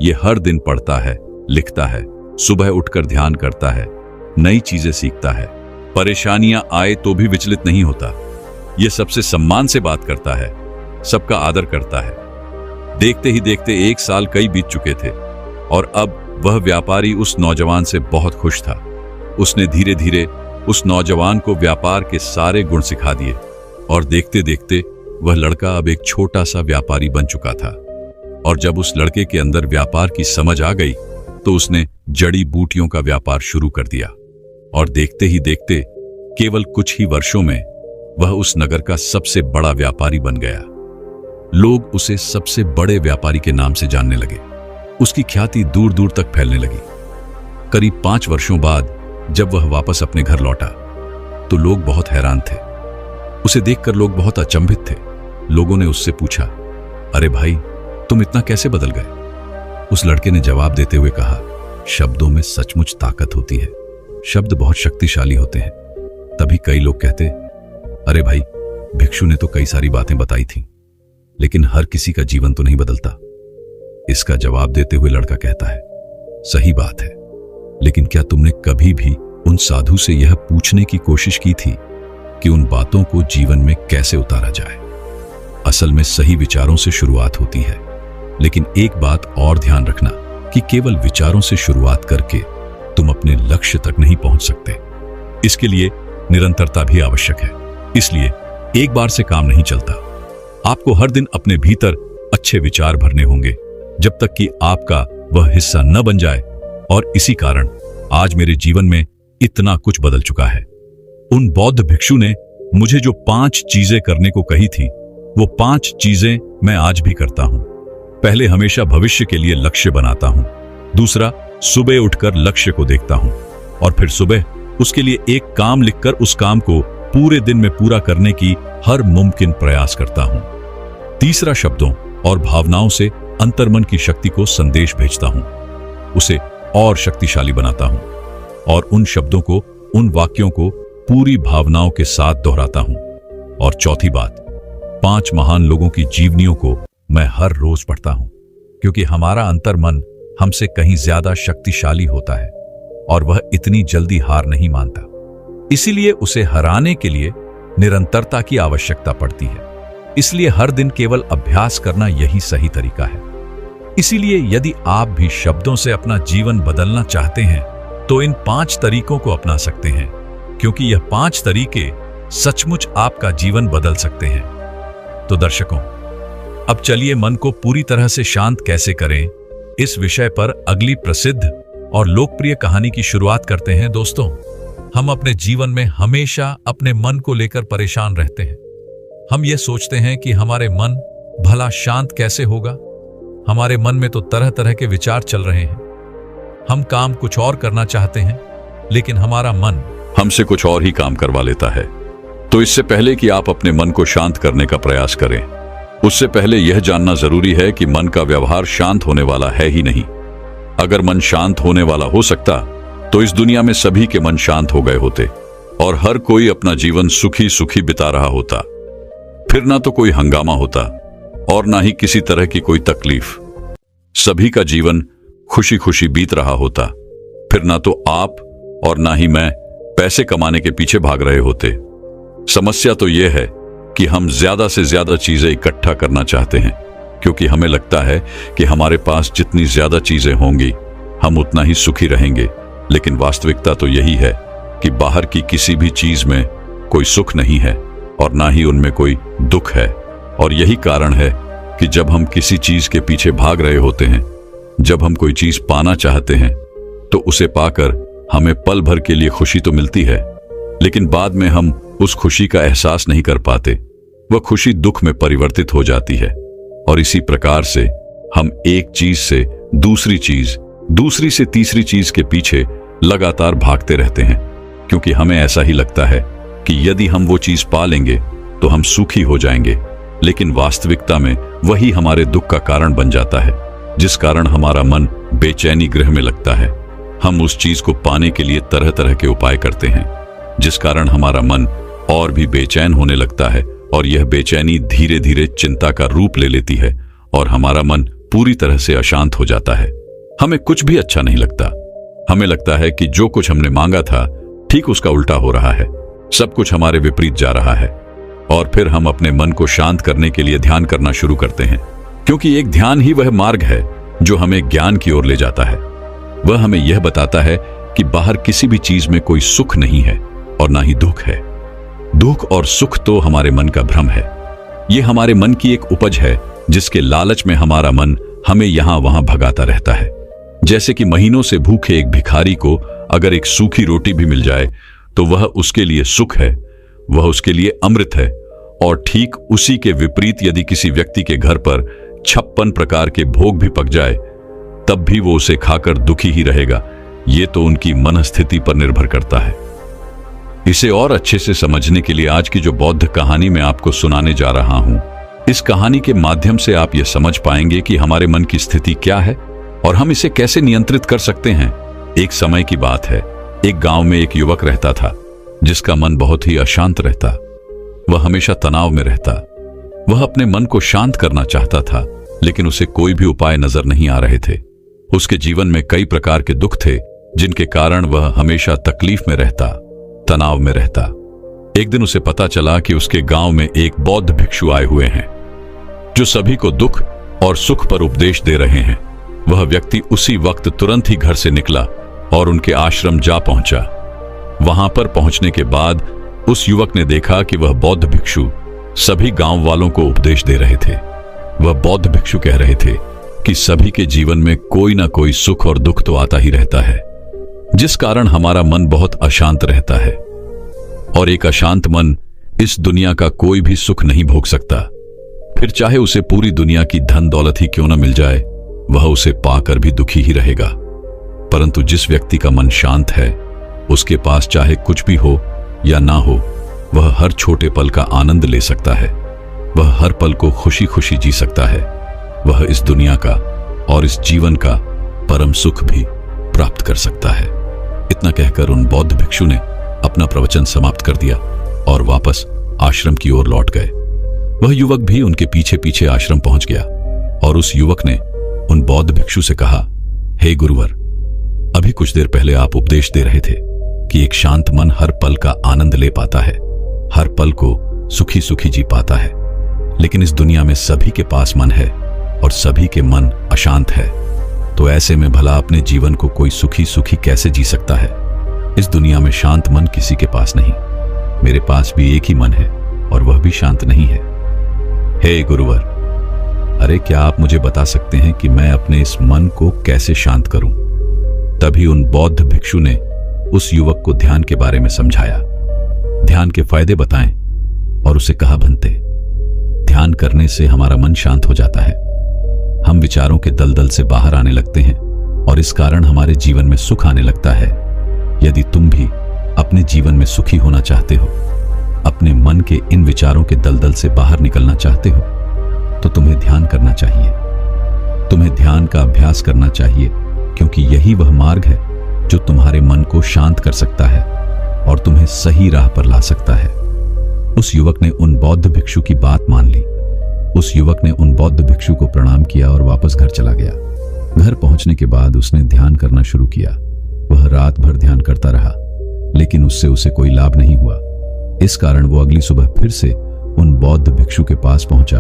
[SPEAKER 1] ये हर दिन पढ़ता है, लिखता है, सुबह उठकर ध्यान करता है, नई चीजें सीखता है, परेशानियां आए तो भी विचलित नहीं होता। ये सबसे सम्मान से बात करता है, सबका आदर करता है। देखते ही देखते 1 साल कई बीत चुके थे और अब वह व्यापारी उस नौजवान से बहुत खुश था। उसने धीरे धीरे उस नौजवान को व्यापार के सारे गुण सिखा दिए और देखते देखते वह लड़का अब एक छोटा सा व्यापारी बन चुका था। और जब उस लड़के के अंदर व्यापार की समझ आ गई तो उसने जड़ी बूटियों का व्यापार शुरू कर दिया और देखते ही देखते केवल कुछ ही वर्षों में वह उस नगर का सबसे बड़ा व्यापारी बन गया। लोग उसे सबसे बड़े व्यापारी के नाम से जानने लगे। उसकी ख्याति दूर दूर तक फैलने लगी। करीब 5 वर्षों बाद जब वह वापस अपने घर लौटा तो लोग बहुत हैरान थे। उसे देखकर लोग बहुत अचंभित थे। लोगों ने उससे पूछा, अरे भाई, तुम इतना कैसे बदल गए? उस लड़के ने जवाब देते हुए कहा, शब्दों में सचमुच ताकत होती है। शब्द बहुत शक्तिशाली होते हैं। तभी कई लोग कहते, अरे भाई, भिक्षु ने तो कई सारी बातें बताई थी, लेकिन हर किसी का जीवन तो नहीं बदलता। इसका जवाब देते हुए लड़का कहता है, सही बात है, लेकिन क्या तुमने कभी भी उन साधु से यह पूछने की कोशिश की थी कि उन बातों को जीवन में कैसे उतारा जाए? असल में सही विचारों से शुरुआत होती है, लेकिन एक बात और ध्यान रखना कि केवल विचारों से शुरुआत करके तुम अपने लक्ष्य तक नहीं पहुंच सकते। इसके लिए निरंतरता भी आवश्यक है। इसलिए एक बार से काम नहीं चलता। आपको हर दिन अपने भीतर अच्छे विचार भरने होंगे जब तक कि आपका वह हिस्सा न बन जाए। और इसी कारण आज मेरे जीवन में इतना कुछ बदल चुका है। उन बौद्ध भिक्षु ने मुझे जो 5 चीजें करने को कही थी, वो 5 चीजें मैं आज भी करता हूं। पहले हमेशा भविष्य के लिए लक्ष्य बनाता हूं। दूसरा, सुबह उठकर लक्ष्य को देखता हूं और फिर सुबह उसके लिए एक काम लिखकर उस काम को पूरे दिन में पूरा करने की हर मुमकिन प्रयास करता हूं। तीसरा, शब्दों और भावनाओं से अंतर्मन की शक्ति को संदेश भेजता हूं, उसे और शक्तिशाली बनाता हूं और उन शब्दों को, उन वाक्यों को पूरी भावनाओं के साथ दोहराता हूं। और चौथी बात, 5 महान लोगों की जीवनियों को मैं हर रोज पढ़ता हूं, क्योंकि हमारा अंतर्मन हमसे कहीं ज्यादा शक्तिशाली होता है और वह इतनी जल्दी हार नहीं मानता। इसीलिए उसे हराने के लिए निरंतरता की आवश्यकता पड़ती है। इसलिए हर दिन केवल अभ्यास करना यही सही तरीका है। इसीलिए यदि आप भी शब्दों से अपना जीवन बदलना चाहते हैं तो इन 5 तरीकों को अपना सकते हैं, क्योंकि यह 5 तरीके सचमुच आपका जीवन बदल सकते हैं। तो दर्शकों, अब चलिए मन को पूरी तरह से शांत कैसे करें, इस विषय पर अगली प्रसिद्ध और लोकप्रिय कहानी की शुरुआत करते हैं। दोस्तों, हम अपने जीवन में हमेशा अपने मन को लेकर परेशान रहते हैं।
[SPEAKER 3] हम ये सोचते हैं कि हमारे मन भला शांत कैसे होगा। हमारे मन में तो तरह तरह के विचार चल रहे हैं। हम काम कुछ और करना चाहते हैं, लेकिन हमारा मन
[SPEAKER 1] हमसे कुछ और ही काम करवा लेता है। तो इससे पहले कि आप अपने मन को शांत करने का प्रयास करें, उससे पहले यह जानना जरूरी है कि मन का व्यवहार शांत होने वाला है ही नहीं। अगर मन शांत होने वाला हो सकता तो इस दुनिया में सभी के मन शांत हो गए होते और हर कोई अपना जीवन सुखी सुखी बिता रहा होता। फिर ना तो कोई हंगामा होता और ना ही किसी तरह की कोई तकलीफ। सभी का जीवन खुशी खुशी बीत रहा होता। फिर ना तो आप और ना ही मैं पैसे कमाने के पीछे भाग रहे होते। समस्या तो यह है कि हम ज्यादा से ज्यादा चीजें इकट्ठा करना चाहते हैं, क्योंकि हमें लगता है कि हमारे पास जितनी ज्यादा चीजें होंगी हम उतना ही सुखी रहेंगे। लेकिन वास्तविकता तो यही है कि बाहर की किसी भी चीज में कोई सुख नहीं है और ना ही उनमें कोई दुख है। और यही कारण है कि जब हम किसी चीज के पीछे भाग रहे होते हैं, जब हम कोई चीज पाना चाहते हैं, तो उसे पाकर हमें पल भर के लिए खुशी तो मिलती है, लेकिन बाद में हम उस खुशी का एहसास नहीं कर पाते। वह खुशी दुख में परिवर्तित हो जाती है। और इसी प्रकार से हम एक चीज से दूसरी चीज, दूसरी से तीसरी चीज के पीछे लगातार भागते रहते हैं, क्योंकि हमें ऐसा ही लगता है कि यदि हम वो चीज पा लेंगे तो हम सुखी हो जाएंगे। लेकिन वास्तविकता में वही हमारे दुख का कारण बन जाता है, जिस कारण हमारा मन बेचैनी गृह में लगता है। हम उस चीज को पाने के लिए तरह तरह के उपाय करते हैं, जिस कारण हमारा मन और भी बेचैन होने लगता है और यह बेचैनी धीरे धीरे चिंता का रूप ले लेती है और हमारा मन पूरी तरह से अशांत हो जाता है। हमें कुछ भी अच्छा नहीं लगता। हमें लगता है कि जो कुछ हमने मांगा था ठीक उसका उल्टा हो रहा है, सब कुछ हमारे विपरीत जा रहा है। और फिर हम अपने मन को शांत करने के लिए ध्यान करना शुरू करते हैं, क्योंकि एक ध्यान ही वह मार्ग है जो हमें ज्ञान की ओर ले जाता है। वह हमें यह बताता है कि बाहर किसी भी चीज में कोई सुख नहीं है और ना ही दुख है। दुख और सुख तो हमारे मन का भ्रम है। यह हमारे मन की एक उपज है, जिसके लालच में हमारा मन हमें यहां वहां भगाता रहता है। जैसे कि महीनों से भूखे एक भिखारी को अगर एक सूखी रोटी भी मिल जाए तो वह उसके लिए सुख है, वह उसके लिए अमृत है। और ठीक उसी के विपरीत यदि किसी व्यक्ति के घर पर 56 प्रकार के भोग भी पक जाए, तब भी वो उसे खाकर दुखी ही रहेगा। ये तो उनकी मनस्थिति पर निर्भर करता है। इसे और अच्छे से समझने के लिए आज की जो बौद्ध कहानी मैं आपको सुनाने जा रहा हूं, इस कहानी के माध्यम से आप यह समझ पाएंगे कि हमारे मन की स्थिति क्या है और हम इसे कैसे नियंत्रित कर सकते हैं। एक समय की बात है, एक गांव में एक युवक रहता था, जिसका मन बहुत ही अशांत रहता। वह हमेशा तनाव में रहता। वह अपने मन को शांत करना चाहता था, लेकिन उसे कोई भी उपाय नजर नहीं आ रहे थे। उसके जीवन में कई प्रकार के दुख थे, जिनके कारण वह हमेशा तकलीफ में रहता, तनाव में रहता। एक दिन उसे पता चला कि उसके गांव में एक बौद्ध भिक्षु आए हुए हैं, जो सभी को दुख और सुख पर उपदेश दे रहे हैं। वह व्यक्ति उसी वक्त तुरंत ही घर से निकला और उनके आश्रम जा पहुंचा। वहां पर पहुंचने के बाद उस युवक ने देखा कि वह बौद्ध भिक्षु सभी गांव वालों को उपदेश दे रहे थे। वह बौद्ध भिक्षु कह रहे थे कि सभी के जीवन में कोई ना कोई सुख और दुख तो आता ही रहता है, जिस कारण हमारा मन बहुत अशांत रहता है। और एक अशांत मन इस दुनिया का कोई भी सुख नहीं भोग सकता। फिर चाहे उसे पूरी दुनिया की धन दौलत ही क्यों न मिल जाए, वह उसे पाकर भी दुखी ही रहेगा। परंतु जिस व्यक्ति का मन शांत है, उसके पास चाहे कुछ भी हो या ना हो, वह हर छोटे पल का आनंद ले सकता है। वह हर पल को खुशी खुशी जी सकता है। वह इस दुनिया का और इस जीवन का परम सुख भी प्राप्त कर सकता है। इतना कहकर उन बौद्ध भिक्षु ने अपना प्रवचन समाप्त कर दिया और वापस आश्रम की ओर लौट गए। वह युवक भी उनके पीछे पीछे आश्रम पहुंच गया और उस युवक ने उन बौद्ध भिक्षु से कहा, हे गुरुवर, अभी कुछ देर पहले आप उपदेश दे रहे थे कि एक शांत मन हर पल का आनंद ले पाता है, हर पल को सुखी सुखी जी पाता है। लेकिन इस दुनिया में सभी के पास मन है और सभी के मन अशांत है। तो ऐसे में भला अपने जीवन को कोई सुखी सुखी कैसे जी सकता है? इस दुनिया में शांत मन किसी के पास नहीं। मेरे पास भी एक ही मन है और वह भी शांत नहीं है। हे गुरुवर, अरे क्या आप मुझे बता सकते हैं कि मैं अपने इस मन को कैसे शांत करूं? तभी उन बौद्ध भिक्षु ने उस युवक को ध्यान के बारे में समझाया, ध्यान के फायदे बताएं और उसे कहा, भंते,
[SPEAKER 2] ध्यान करने से हमारा मन शांत हो जाता है। हम विचारों के दलदल से बाहर आने लगते हैं और इस कारण हमारे जीवन में सुख आने लगता है। यदि तुम भी अपने जीवन में सुखी होना चाहते हो, अपने मन के इन विचारों के दलदल से बाहर निकलना चाहते हो, तो तुम्हें ध्यान करना चाहिए। तुम्हें ध्यान का अभ्यास करना चाहिए, क्योंकि यही वह मार्ग है जो तुम्हारे मन को शांत कर सकता है और तुम्हें सही राह पर ला सकता है। उस युवक ने उन बौद्ध भिक्षु की बात मान ली। उस युवक ने उन बौद्ध भिक्षु को प्रणाम किया और वापस घर चला गया। घर पहुंचने के बाद उसने ध्यान करना शुरू किया। वह रात भर ध्यान करता रहा, लेकिन उससे उसे कोई लाभ नहीं हुआ। इस कारण वो अगली सुबह फिर से उन बौद्ध भिक्षु के पास पहुंचा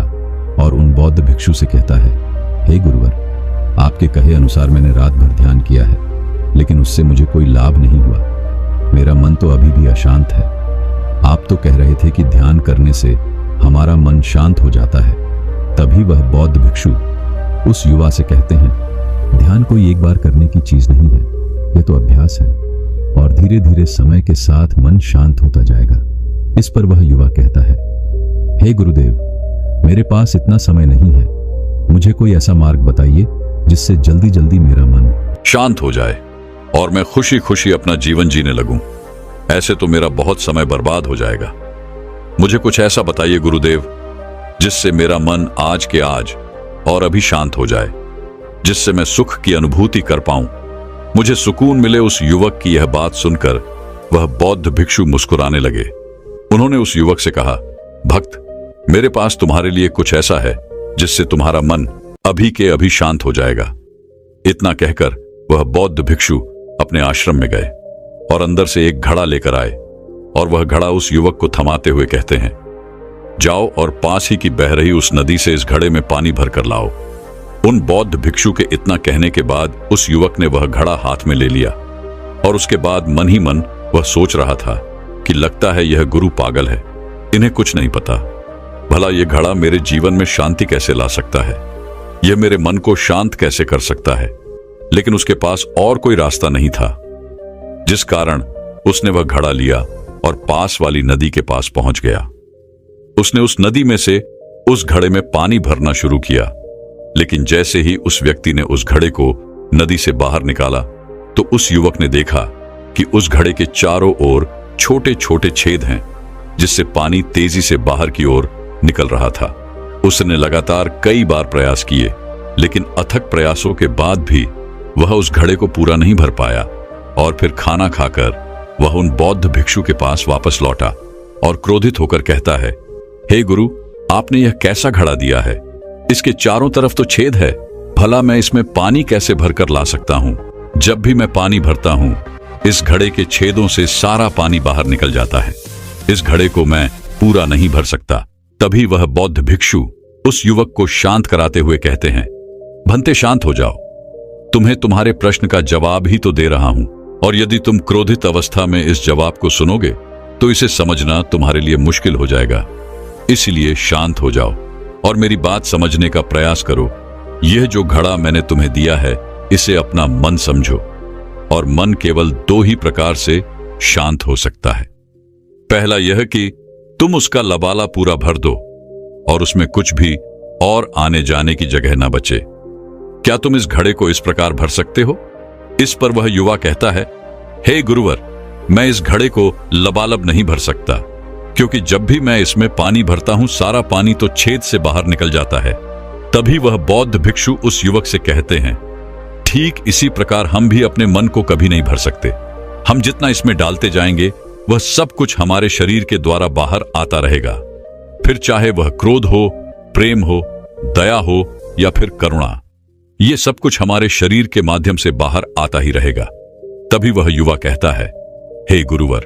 [SPEAKER 2] और उन बौद्ध भिक्षु से कहता है, हे गुरुवर, आपके कहे अनुसार मैंने रात भर ध्यान किया है, लेकिन उससे मुझे कोई लाभ नहीं हुआ। मेरा मन तो अभी भी अशांत है। आप तो कह रहे थे कि ध्यान करने से हमारा मन शांत हो जाता है। तभी वह बौद्ध भिक्षु उस युवा से कहते हैं, ध्यान कोई एक बार करने की चीज नहीं है, यह तो अभ्यास है और धीरे धीरे समय के साथ मन शांत होता जाएगा। इस पर वह युवा कहता है, हे गुरुदेव, मेरे पास इतना समय नहीं है। मुझे कोई ऐसा मार्ग बताइए जिससे जल्दी जल्दी मेरा मन
[SPEAKER 1] शांत हो जाए और मैं खुशी खुशी अपना जीवन जीने लगूं। ऐसे तो मेरा बहुत समय बर्बाद हो जाएगा। मुझे कुछ ऐसा बताइए गुरुदेव, जिससे मेरा मन आज के आज और अभी शांत हो जाए, जिससे मैं सुख की अनुभूति कर पाऊं, मुझे सुकून मिले। उस युवक की यह बात सुनकर वह बौद्ध भिक्षु मुस्कुराने लगे। उन्होंने उस युवक से कहा, भक्त, मेरे पास तुम्हारे लिए कुछ ऐसा है जिससे तुम्हारा मन अभी के अभी शांत हो जाएगा। इतना कहकर वह बौद्ध भिक्षु अपने आश्रम में गए और अंदर से एक घड़ा लेकर आए और वह घड़ा उस युवक को थमाते हुए कहते हैं, जाओ और पास ही की बह रही उस नदी से इस घड़े में पानी भर कर लाओ। उन बौद्ध भिक्षु के इतना कहने के बाद उस युवक ने वह घड़ा हाथ में ले लिया और उसके बाद मन ही मन वह सोच रहा था कि लगता है यह गुरु पागल है, इन्हें कुछ नहीं पता। भला यह घड़ा मेरे जीवन में शांति कैसे ला सकता है, यह मेरे मन को शांत कैसे कर सकता है। लेकिन उसके पास और कोई रास्ता नहीं था, जिस कारण उसने वह घड़ा लिया और पास वाली नदी के पास पहुंच गया। उसने उस नदी में से उस घड़े में पानी भरना शुरू किया, लेकिन जैसे ही उस व्यक्ति ने उस घड़े को नदी से बाहर निकाला तो उस युवक ने देखा कि उस घड़े के चारों ओर छोटे छोटे छेद हैं, जिससे पानी तेजी से बाहर की ओर निकल रहा था। उसने लगातार कई बार प्रयास किए, लेकिन अथक प्रयासों के बाद भी वह उस घड़े को पूरा नहीं भर पाया और फिर खाना खाकर वह उन बौद्ध भिक्षु के पास वापस लौटा और क्रोधित होकर कहता है, हे गुरु, आपने यह कैसा घड़ा दिया है? इसके चारों तरफ तो छेद है, भला मैं इसमें पानी कैसे भरकर ला सकता हूं? जब भी मैं पानी भरता हूं, इस घड़े के छेदों से सारा पानी बाहर निकल जाता है। इस घड़े को मैं पूरा नहीं भर सकता। तभी वह बौद्ध भिक्षु उस युवक को शांत कराते हुए कहते हैं, भंते शांत हो जाओ, तुम्हें तुम्हारे प्रश्न का जवाब ही तो दे रहा हूं, और यदि तुम क्रोधित अवस्था में इस जवाब को सुनोगे तो इसे समझना तुम्हारे लिए मुश्किल हो जाएगा। इसलिए शांत हो जाओ और मेरी बात समझने का प्रयास करो। यह जो घड़ा मैंने तुम्हें दिया है, इसे अपना मन समझो, और मन केवल दो ही प्रकार से शांत हो सकता है। पहला यह कि तुम उसका लबाला पूरा भर दो और उसमें कुछ भी और आने जाने की जगह न बचे। क्या तुम इस घड़े को इस प्रकार भर सकते हो? इस पर वह युवा कहता है, हे गुरुवर, मैं इस घड़े को लबालब नहीं भर सकता, क्योंकि जब भी मैं इसमें पानी भरता हूं, सारा पानी तो छेद से बाहर निकल जाता है। तभी वह बौद्ध भिक्षु उस युवक से कहते हैं, ठीक इसी प्रकार हम भी अपने मन को कभी नहीं भर सकते। हम जितना इसमें डालते जाएंगे, वह सब कुछ हमारे शरीर के द्वारा बाहर आता रहेगा। फिर चाहे वह क्रोध हो, प्रेम हो, दया हो या फिर करुणा, ये सब कुछ हमारे शरीर के माध्यम से बाहर आता ही रहेगा। तभी वह युवा कहता है, हे गुरुवर,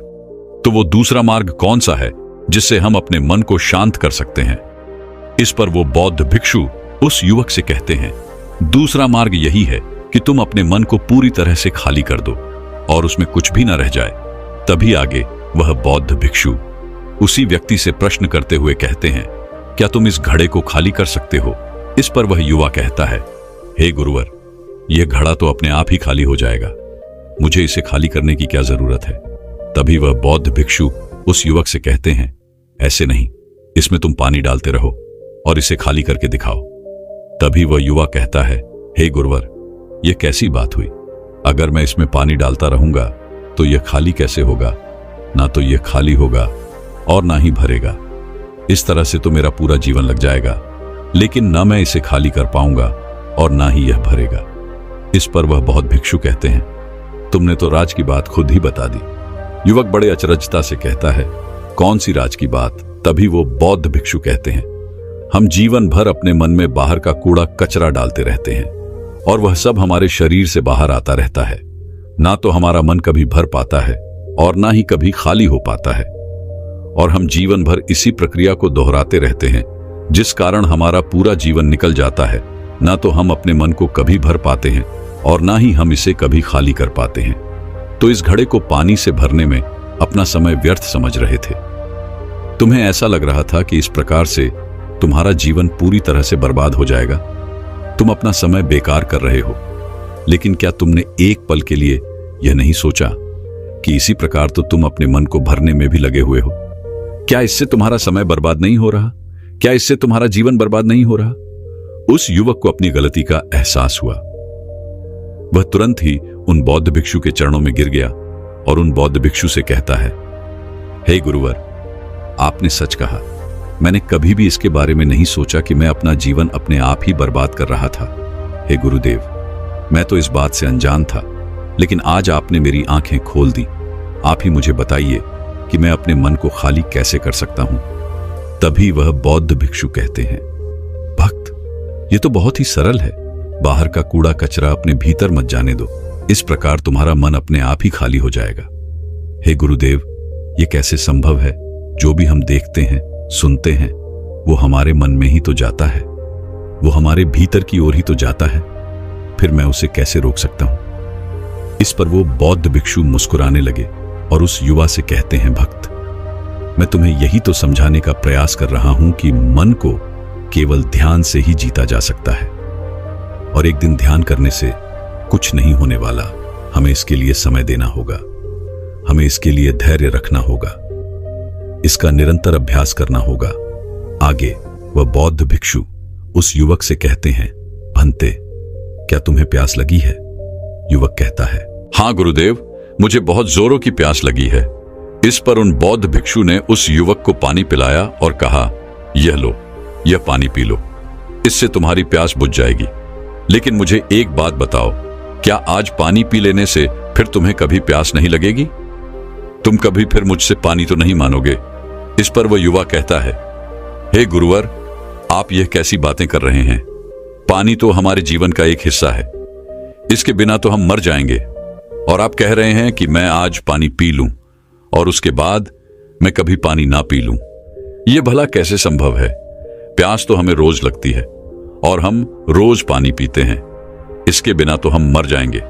[SPEAKER 1] तो वो दूसरा मार्ग कौन सा है जिससे हम अपने मन को शांत कर सकते हैं? इस पर वो बौद्ध भिक्षु उस युवक से कहते हैं, दूसरा मार्ग यही है कि तुम अपने मन को पूरी तरह से खाली कर दो और उसमें कुछ भी न रह जाए। तभी आगे वह बौद्ध भिक्षु उसी व्यक्ति से प्रश्न करते हुए कहते हैं, क्या तुम इस घड़े को खाली कर सकते हो? इस पर वह युवा कहता है, हे गुरुवर, यह घड़ा तो अपने आप ही खाली हो जाएगा, मुझे इसे खाली करने की क्या जरूरत है? तभी वह बौद्ध भिक्षु उस युवक से कहते हैं, ऐसे नहीं, इसमें तुम पानी डालते रहो
[SPEAKER 2] और इसे खाली करके दिखाओ। तभी वह युवा कहता है, हे गुरुवर, यह कैसी बात हुई? अगर मैं इसमें पानी डालता रहूंगा तो यह खाली कैसे होगा? ना तो यह खाली होगा और ना ही भरेगा। इस तरह से तो मेरा पूरा जीवन लग जाएगा, लेकिन ना मैं इसे खाली कर पाऊंगा और ना ही यह भरेगा। इस पर वह बौद्ध भिक्षु कहते हैं, तुमने तो राज की बात खुद ही बता दी। युवक बड़े अचरजता से कहता है, कौन सी राज की बात? तभी वो बौद्ध भिक्षु कहते हैं, हम जीवन भर अपने मन में बाहर का कूड़ा कचरा डालते रहते हैं और वह सब हमारे शरीर से बाहर आता रहता है। ना तो हमारा मन कभी भर पाता है और ना ही कभी खाली हो पाता है, और हम जीवन भर इसी प्रक्रिया को दोहराते रहते हैं, जिस कारण हमारा पूरा जीवन निकल जाता है। ना तो हम अपने मन को कभी भर पाते हैं और ना ही हम इसे कभी खाली कर पाते हैं। तो इस घड़े को पानी से भरने में अपना समय व्यर्थ समझ रहे थे। तुम्हें ऐसा लग रहा था कि इस प्रकार से तुम्हारा जीवन पूरी तरह से बर्बाद हो जाएगा। तुम अपना समय बेकार कर रहे हो, लेकिन क्या तुमने एक पल के लिए यह नहीं सोचा कि इसी प्रकार तो तुम अपने मन को भरने में भी लगे हुए हो? क्या इससे तुम्हारा समय बर्बाद नहीं हो रहा? क्या इससे तुम्हारा जीवन बर्बाद नहीं हो रहा? उस युवक को अपनी गलती का एहसास हुआ। वह तुरंत ही उन बौद्ध भिक्षु के चरणों में गिर गया और उन बौद्ध भिक्षु से कहता है, हे गुरुवर, आपने सच कहा। मैंने कभी भी इसके बारे में नहीं सोचा कि मैं अपना जीवन अपने आप ही बर्बाद कर रहा था। हे गुरुदेव, मैं तो इस बात से अनजान था, लेकिन आज आपने मेरी आंखें खोल दी। आप ही मुझे बताइए कि मैं अपने मन को खाली कैसे कर सकता हूं। तभी वह बौद्ध भिक्षु कहते हैं, भक्त, ये तो बहुत ही सरल है। बाहर का कूड़ा कचरा अपने भीतर मत जाने दो। इस प्रकार तुम्हारा मन अपने आप ही खाली हो जाएगा। हे गुरुदेव, ये कैसे संभव है? जो भी हम देखते हैं, सुनते हैं, वो हमारे मन में ही तो जाता है, वो हमारे भीतर की ओर ही तो जाता है। फिर मैं उसे कैसे रोक सकता हूं? इस पर वो बौद्ध भिक्षु मुस्कुराने लगे और उस युवा से कहते हैं, भक्त, मैं तुम्हें यही तो समझाने का प्रयास कर रहा हूं कि मन को केवल ध्यान से ही जीता जा सकता है, और एक दिन ध्यान करने से कुछ नहीं होने वाला। हमें इसके लिए समय देना होगा, हमें इसके लिए धैर्य रखना होगा, इसका निरंतर अभ्यास करना होगा। आगे वह बौद्ध भिक्षु उस युवक से कहते हैं, भंते, क्या तुम्हें प्यास लगी है? युवक कहता है,
[SPEAKER 1] हाँ गुरुदेव, मुझे बहुत जोरों की प्यास लगी है। इस पर उन बौद्ध भिक्षु ने उस युवक को पानी पिलाया और कहा, यह लो, यह पानी पी लो, इससे तुम्हारी प्यास बुझ जाएगी। लेकिन मुझे एक बात बताओ, क्या आज पानी पी लेने से फिर तुम्हें कभी प्यास नहीं लगेगी? तुम कभी फिर मुझसे पानी तो नहीं मांगोगे? इस पर वह युवा कहता है, हे गुरुवर, आप यह कैसी बातें कर रहे हैं? पानी तो हमारे जीवन का एक हिस्सा है, इसके बिना तो हम मर जाएंगे, और आप कह रहे हैं कि मैं आज पानी पी लूं और उसके बाद मैं कभी पानी ना पी लूं। यह भला कैसे संभव है? प्यास तो हमें रोज लगती है और हम रोज पानी पीते हैं, इसके बिना तो हम मर जाएंगे।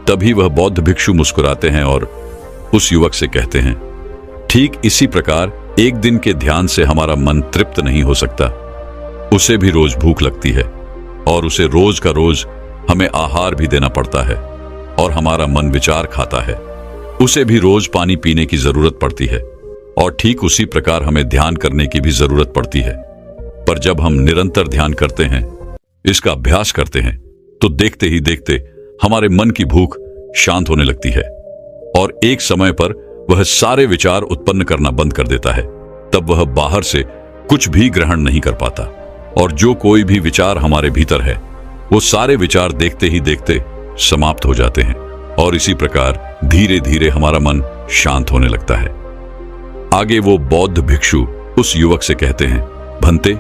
[SPEAKER 1] तभी वह बौद्ध भिक्षु मुस्कुराते हैं और उस युवक से कहते हैं, ठीक इसी प्रकार एक दिन के ध्यान से हमारा मन तृप्त नहीं हो सकता। उसे भी रोज भूख लगती है और उसे रोज का रोज हमें आहार भी देना पड़ता है, और हमारा मन विचार खाता है। उसे भी रोज पानी पीने की जरूरत पड़ती है, और ठीक उसी प्रकार हमें ध्यान करने की भी जरूरत पड़ती है। पर जब हम निरंतर ध्यान करते हैं, इसका अभ्यास करते हैं, तो देखते ही देखते हमारे मन की भूख शांत होने लगती है और एक समय पर वह सारे विचार उत्पन्न करना बंद कर देता है। तब वह बाहर से कुछ भी ग्रहण नहीं कर पाता, और जो कोई भी विचार हमारे भीतर है, वो सारे विचार देखते ही देखते समाप्त हो जाते हैं, और इसी प्रकार धीरे धीरे हमारा मन शांत होने लगता है। आगे वो बौद्ध भिक्षु उस युवक से कहते हैं, भंते,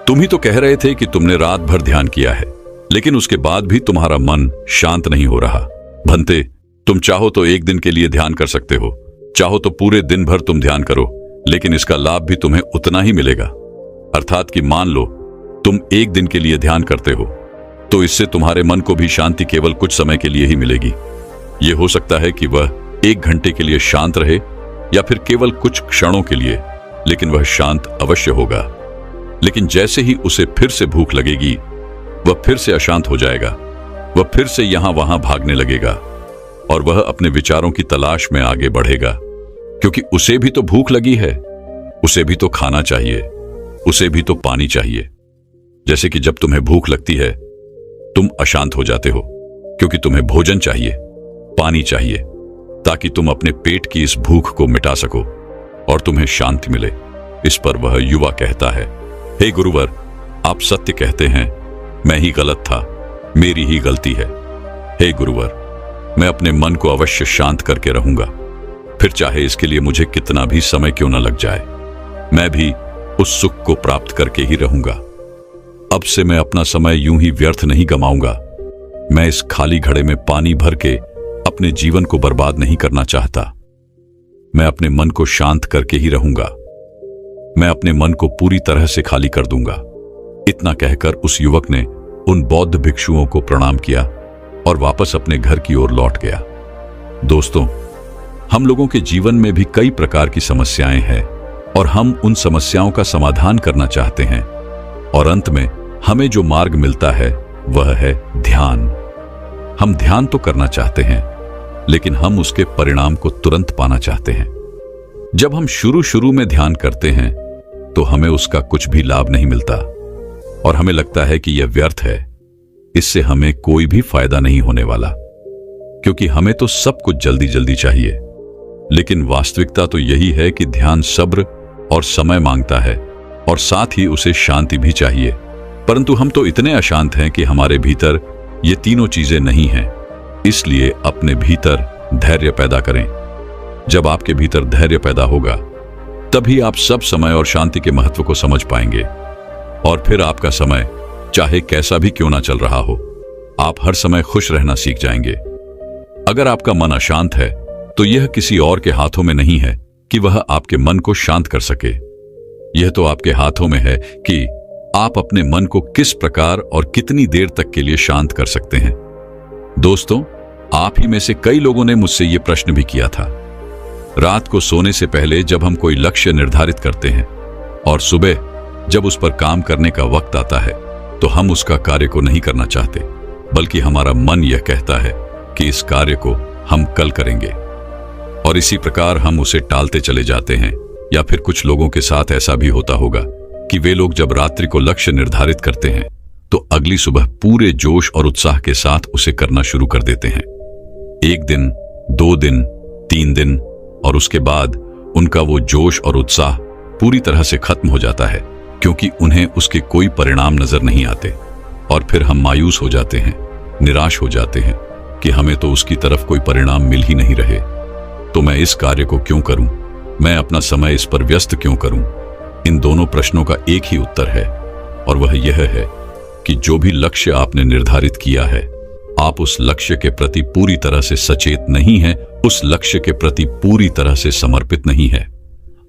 [SPEAKER 1] तुम ही तो कह रहे थे कि तुमने रात भर ध्यान किया है, लेकिन उसके बाद भी तुम्हारा मन शांत नहीं हो रहा। भंते, तुम चाहो तो एक दिन के लिए ध्यान कर सकते हो, चाहो तो पूरे दिन भर तुम ध्यान करो, लेकिन इसका लाभ भी तुम्हें उतना ही मिलेगा। अर्थात कि मान लो तुम एक दिन के लिए ध्यान करते हो, तो इससे तुम्हारे मन को भी शांति केवल कुछ समय के लिए ही मिलेगी। यह हो सकता है कि वह 1 घंटे के लिए शांत रहे या फिर केवल कुछ क्षणों के लिए, लेकिन वह शांत अवश्य होगा। लेकिन जैसे ही उसे फिर से भूख लगेगी, वह फिर से अशांत हो जाएगा, वह फिर से यहां वहां भागने लगेगा, और वह अपने विचारों की तलाश में आगे बढ़ेगा, क्योंकि उसे भी तो भूख लगी है, उसे भी तो खाना चाहिए, उसे भी तो पानी चाहिए। जैसे कि जब तुम्हें भूख लगती है तुम अशांत हो जाते हो, क्योंकि तुम्हें भोजन चाहिए, पानी चाहिए, ताकि तुम अपने पेट की इस भूख को मिटा सको और तुम्हें शांति मिले। इस पर वह युवा कहता है, हे गुरुवर, आप सत्य कहते हैं, मैं ही गलत था, मेरी ही गलती है। हे गुरुवर, मैं अपने मन को अवश्य शांत करके रहूंगा, फिर चाहे इसके लिए मुझे कितना भी समय क्यों न लग जाए। मैं भी उस सुख को प्राप्त करके ही रहूंगा। अब से मैं अपना समय यूं ही व्यर्थ नहीं गमाऊंगा। मैं इस खाली घड़े में पानी भर के अपने जीवन को बर्बाद नहीं करना चाहता। मैं अपने मन को शांत करके ही रहूंगा। मैं अपने मन को पूरी तरह से खाली कर दूंगा। इतना कहकर उस युवक ने उन बौद्ध भिक्षुओं को प्रणाम किया और वापस अपने घर की ओर लौट गया। दोस्तों, हम लोगों के जीवन में भी कई प्रकार की समस्याएं हैं और हम उन समस्याओं का समाधान करना चाहते हैं, और अंत में हमें जो मार्ग मिलता है वह है ध्यान। हम ध्यान तो करना चाहते हैं, लेकिन हम उसके परिणाम को तुरंत पाना चाहते हैं। जब हम शुरू में ध्यान करते हैं तो हमें उसका कुछ भी लाभ नहीं मिलता और हमें लगता है कि यह व्यर्थ है, इससे हमें कोई भी फायदा नहीं होने वाला, क्योंकि हमें तो सब कुछ जल्दी जल्दी चाहिए। लेकिन वास्तविकता तो यही है कि ध्यान सब्र और समय मांगता है और साथ ही उसे शांति भी चाहिए। परंतु हम तो इतने अशांत हैं कि हमारे भीतर ये तीनों चीजें नहीं हैं। इसलिए अपने भीतर धैर्य पैदा करें। जब आपके भीतर धैर्य पैदा होगा तभी आप सब समय और शांति के महत्व को समझ पाएंगे, और फिर आपका समय चाहे कैसा भी क्यों ना चल रहा हो, आप हर समय खुश रहना सीख जाएंगे। अगर आपका मन अशांत है तो यह किसी और के हाथों में नहीं है कि वह आपके मन को शांत कर सके। यह तो आपके हाथों में है कि आप अपने मन को किस प्रकार और कितनी देर तक के लिए शांत कर सकते हैं। दोस्तों, आप ही में से कई लोगों ने मुझसे यह प्रश्न भी किया था। रात को सोने से पहले जब हम कोई लक्ष्य निर्धारित करते हैं और सुबह जब उस पर काम करने का वक्त आता है तो हम उसका कार्य को नहीं करना चाहते, बल्कि हमारा मन यह कहता है कि इस कार्य को हम कल करेंगे, और इसी प्रकार हम उसे टालते चले जाते हैं। या फिर कुछ लोगों के साथ ऐसा भी होता होगा कि वे लोग जब रात्रि को लक्ष्य निर्धारित करते हैं तो अगली सुबह पूरे जोश और उत्साह के साथ उसे करना शुरू कर देते हैं। 1 दिन, 2 दिन, 3 दिन, और उसके बाद उनका वो जोश और उत्साह पूरी तरह से खत्म हो जाता है, क्योंकि उन्हें उसके कोई परिणाम नजर नहीं आते। और फिर हम मायूस हो जाते हैं, निराश हो जाते हैं कि हमें तो उसकी तरफ कोई परिणाम मिल ही नहीं रहे, तो मैं इस कार्य को क्यों करूं, मैं अपना समय इस पर व्यस्त क्यों करूं। इन दोनों प्रश्नों का एक ही उत्तर है, और वह यह है कि जो भी लक्ष्य आपने निर्धारित किया है, आप उस लक्ष्य के प्रति पूरी तरह से सचेत नहीं हैं, उस लक्ष्य के प्रति पूरी तरह से समर्पित नहीं है।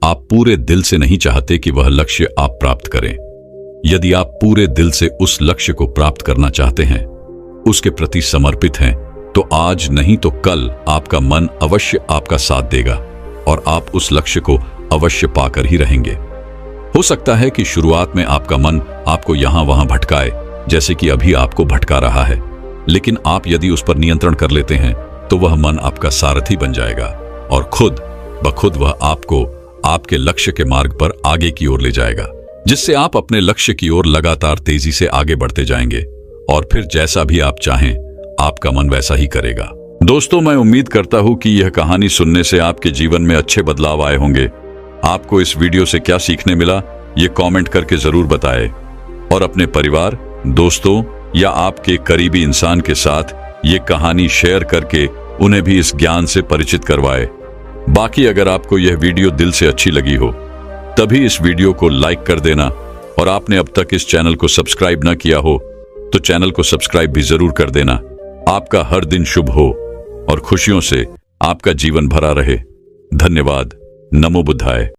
[SPEAKER 1] आप पूरे दिल से नहीं चाहते कि वह लक्ष्य आप प्राप्त करें। यदि आप पूरे दिल से उस लक्ष्य को प्राप्त करना चाहते हैं, उसके प्रति समर्पित हैं, तो आज नहीं तो कल आपका मन अवश्य आपका साथ देगा और आप उस लक्ष्य को अवश्य पाकर ही रहेंगे। हो सकता है कि शुरुआत में आपका मन आपको यहां वहां भटकाए, जैसे कि अभी आपको भटका रहा है, लेकिन आप यदि उस पर नियंत्रण कर लेते हैं तो वह मन आपका सारथी बन जाएगा और खुद ब खुद वह आपको आपके लक्ष्य के मार्ग पर आगे की ओर ले जाएगा, जिससे आप अपने लक्ष्य की ओर लगातार तेजी से आगे बढ़ते जाएंगे, और फिर जैसा भी आप चाहें आपका मन वैसा ही करेगा। दोस्तों, मैं उम्मीद करता हूं कि यह कहानी सुनने से आपके जीवन में अच्छे बदलाव आए होंगे। आपको इस वीडियो से क्या सीखने मिला, ये कमेंट करके जरूर बताएं, और अपने परिवार, दोस्तों या आपके करीबी इंसान के साथ ये कहानी शेयर करके उन्हें भी इस ज्ञान से परिचित करवाएं। बाकी अगर आपको यह वीडियो दिल से अच्छी लगी हो तभी इस वीडियो को लाइक कर देना, और आपने अब तक इस चैनल को सब्सक्राइब न किया हो तो चैनल को सब्सक्राइब भी जरूर कर देना। आपका हर दिन शुभ हो और खुशियों से आपका जीवन भरा रहे। धन्यवाद। नमो बुद्धाय।